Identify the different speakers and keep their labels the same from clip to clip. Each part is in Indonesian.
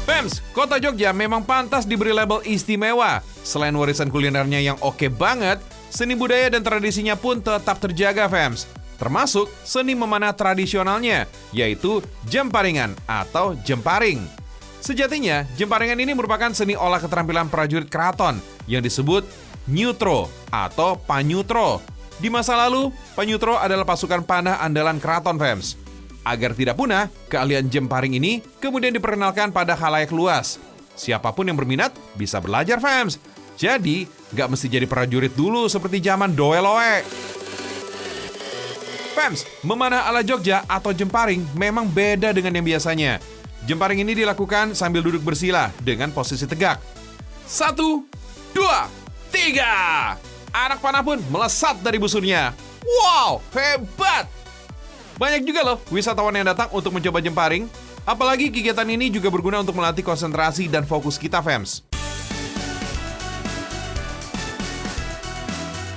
Speaker 1: Fems, kota Jogja memang pantas diberi label istimewa. Selain warisan kulinernya yang oke banget, seni budaya dan tradisinya pun tetap terjaga, Fems. Termasuk seni memanah tradisionalnya, yaitu jemparingan atau jemparing. Sejatinya, jemparingan ini merupakan seni olah keterampilan prajurit keraton yang disebut nyutro atau panyutro. Di masa lalu, panyutro adalah pasukan panah andalan keraton, Fems. Agar tidak punah, keahlian jemparing ini kemudian diperkenalkan pada khalayak luas. Siapapun yang berminat bisa belajar, Fems. Jadi, nggak mesti jadi prajurit dulu seperti zaman doeloe. Fems, memanah ala Jogja atau jemparing memang beda dengan yang biasanya. Jemparing ini dilakukan sambil duduk bersila dengan posisi tegak. 1, 2, 3. Anak panah pun melesat dari busurnya. Wow, hebat! Banyak juga loh wisatawan yang datang untuk mencoba jemparing. Apalagi kegiatan ini juga berguna untuk melatih konsentrasi dan fokus kita, Fems.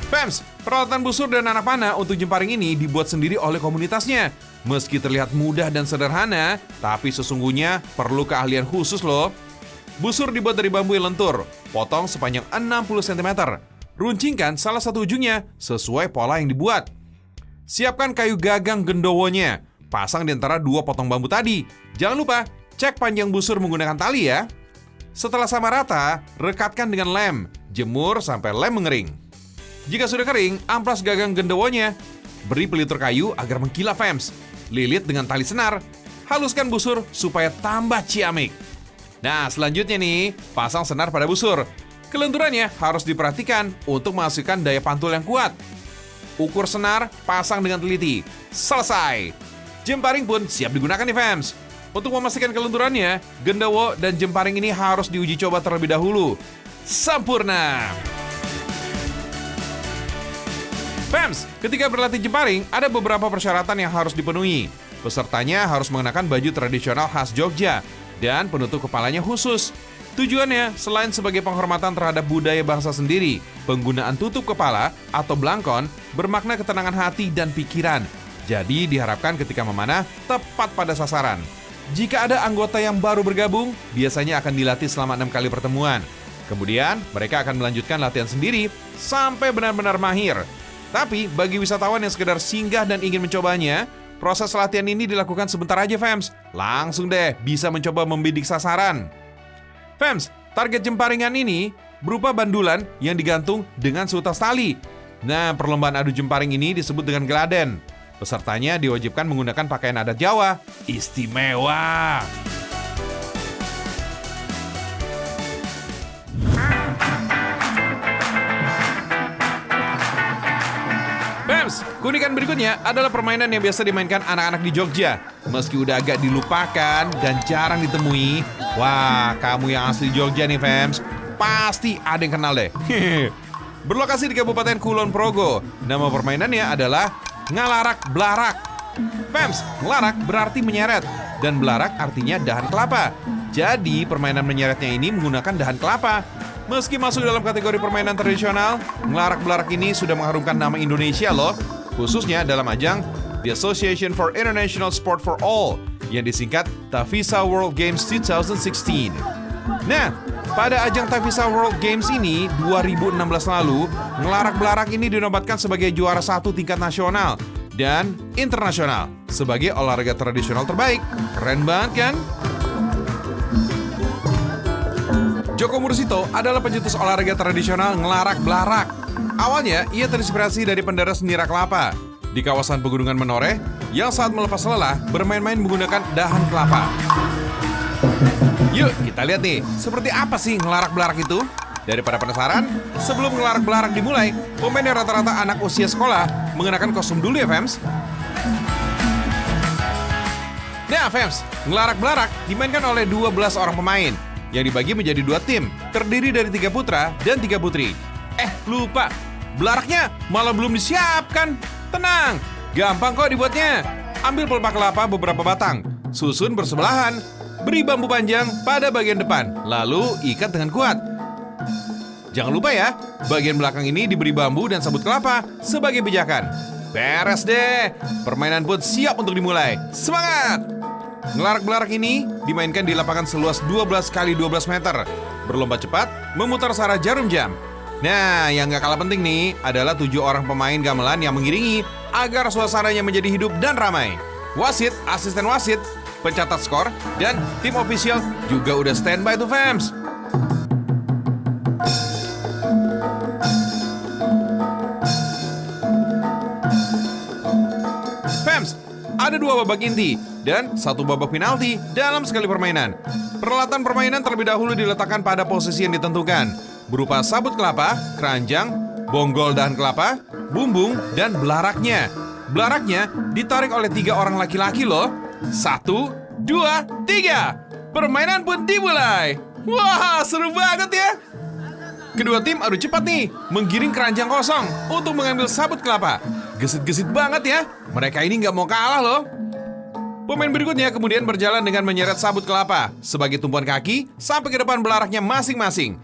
Speaker 1: Fems, peralatan busur dan anak panah untuk jemparing ini dibuat sendiri oleh komunitasnya. Meski terlihat mudah dan sederhana, tapi sesungguhnya perlu keahlian khusus loh. Busur dibuat dari bambu yang lentur, potong sepanjang 60 cm. Runcingkan salah satu ujungnya sesuai pola yang dibuat. Siapkan kayu gagang gendowonya, pasang di antara dua potong bambu tadi. Jangan lupa, cek panjang busur menggunakan tali ya. Setelah sama rata, rekatkan dengan lem, jemur sampai lem mengering. Jika sudah kering, amplas gagang gendowonya. Beri pelitur kayu agar mengkilap, Fems. Lilit dengan tali senar. Haluskan busur supaya tambah ciamik. Nah, selanjutnya nih, pasang senar pada busur. Kelenturannya harus diperhatikan untuk menghasilkan daya pantul yang kuat. Ukur senar, pasang dengan teliti. Selesai. Jemparing pun siap digunakan nih, Fems. Untuk memastikan kelenturannya, gendawo dan jemparing ini harus diuji coba terlebih dahulu. Sempurna. Fems, ketika berlatih jemparing, ada beberapa persyaratan yang harus dipenuhi. Pesertanya harus mengenakan baju tradisional khas Jogja dan penutup kepalanya khusus. Tujuannya, selain sebagai penghormatan terhadap budaya bangsa sendiri, penggunaan tutup kepala atau blangkon bermakna ketenangan hati dan pikiran. Jadi diharapkan ketika memanah, tepat pada sasaran. Jika ada anggota yang baru bergabung, biasanya akan dilatih selama 6 kali pertemuan. Kemudian, mereka akan melanjutkan latihan sendiri sampai benar-benar mahir. Tapi, bagi wisatawan yang sekedar singgah dan ingin mencobanya, proses latihan ini dilakukan sebentar aja, Fems. Langsung deh bisa mencoba membidik sasaran. Fems, target jemparingan ini berupa bandulan yang digantung dengan seutas tali. Nah, perlombaan adu jemparing ini disebut dengan geladen. Pesertanya diwajibkan menggunakan pakaian adat Jawa. Istimewa! Fems, keunikan berikutnya adalah permainan yang biasa dimainkan anak-anak di Jogja. Meski udah agak dilupakan dan jarang ditemui, wah, kamu yang asli Jogja nih, Fems, pasti ada yang kenal deh. Berlokasi di Kabupaten Kulon Progo, nama permainannya adalah ngalarak blarak. Fems, ngelarak berarti menyeret, dan blarak artinya dahan kelapa. Jadi, permainan menyeretnya ini menggunakan dahan kelapa. Meski masuk dalam kategori permainan tradisional, ngelarak blarak ini sudah mengharumkan nama Indonesia loh, khususnya dalam ajang The Association for International Sport for All, yang disingkat Tavisa World Games 2016. Nah, pada ajang Tavisa World Games ini 2016 lalu, ngelarak blarak ini dinobatkan sebagai juara 1 tingkat nasional dan internasional sebagai olahraga tradisional terbaik. Keren banget kan? Joko Mursito adalah pencetus olahraga tradisional ngelarak blarak. Awalnya, ia terinspirasi dari penderes nira kelapa di kawasan pegunungan Menoreh yang saat melepas lelah bermain-main menggunakan dahan kelapa. Yuk, kita lihat nih, seperti apa sih ngelarak blarak itu? Daripada penasaran, sebelum ngelarak blarak dimulai, pemain yang rata-rata anak usia sekolah mengenakan kostum dulu ya, Fems. Nah, Fems, ngelarak blarak dimainkan oleh 12 orang pemain yang dibagi menjadi 2 tim, terdiri dari 3 putra dan 3 putri. Lupa, belaraknya malah belum disiapkan. Tenang, gampang kok dibuatnya. Ambil pelepah kelapa beberapa batang, susun bersebelahan, beri bambu panjang pada bagian depan, lalu ikat dengan kuat. Jangan lupa ya, bagian belakang ini diberi bambu dan sabut kelapa sebagai pijakan. Beres deh, permainan pun siap untuk dimulai. Semangat! Ngelarak-belarak ini dimainkan di lapangan seluas 12 kali 12 meter. Berlomba cepat, memutar searah jarum jam. Nah, yang gak kalah penting nih adalah 7 orang pemain gamelan yang mengiringi agar suasananya menjadi hidup dan ramai. Wasit, asisten wasit, pencatat skor, dan tim official juga udah standby tuh fans. Fans, ada 2 babak inti dan 1 babak penalti dalam sekali permainan. Peralatan permainan terlebih dahulu diletakkan pada posisi yang ditentukan, berupa sabut kelapa, keranjang, bonggol dahan kelapa, bumbung, dan belaraknya. Belaraknya ditarik oleh 3 orang laki-laki loh. 1, 2, 3. Permainan pun dimulai. Wah, seru banget ya. Kedua tim adu cepat nih, menggiring keranjang kosong untuk mengambil sabut kelapa. Gesit-gesit banget ya. Mereka ini nggak mau kalah loh. Pemain berikutnya kemudian berjalan dengan menyeret sabut kelapa sebagai tumpuan kaki sampai ke depan belaraknya masing-masing.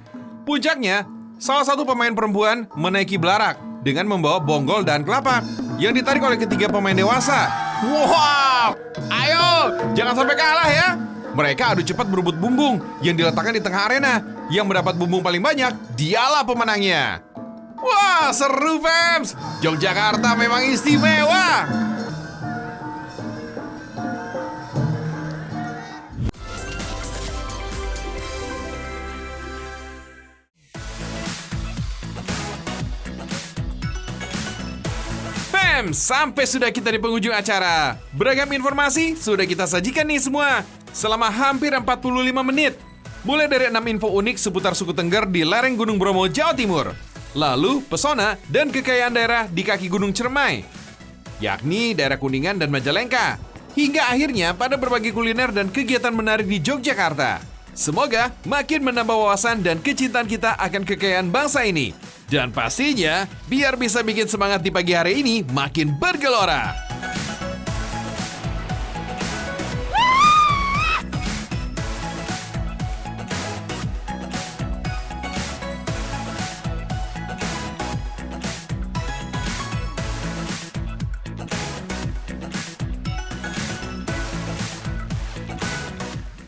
Speaker 1: Puncaknya, salah satu pemain perempuan menaiki belarak dengan membawa bonggol dan kelapa yang ditarik oleh ketiga pemain dewasa. Wow, ayo, jangan sampai kalah ya. Mereka adu cepat berebut bumbung yang diletakkan di tengah arena. Yang mendapat bumbung paling banyak, dialah pemenangnya. Wah, seru fans. Yogyakarta memang istimewa. Sampai sudah kita di penghujung acara. Beragam informasi sudah kita sajikan nih semua selama hampir 45 menit. Mulai dari 6 info unik seputar suku Tengger di lereng Gunung Bromo, Jawa Timur. Lalu pesona dan kekayaan daerah di kaki Gunung Ciremai, yakni daerah Kuningan dan Majalengka. Hingga akhirnya pada berbagai kuliner dan kegiatan menarik di Yogyakarta. Semoga makin menambah wawasan dan kecintaan kita akan kekayaan bangsa ini. Dan pastinya, biar bisa bikin semangat di pagi hari ini makin bergelora.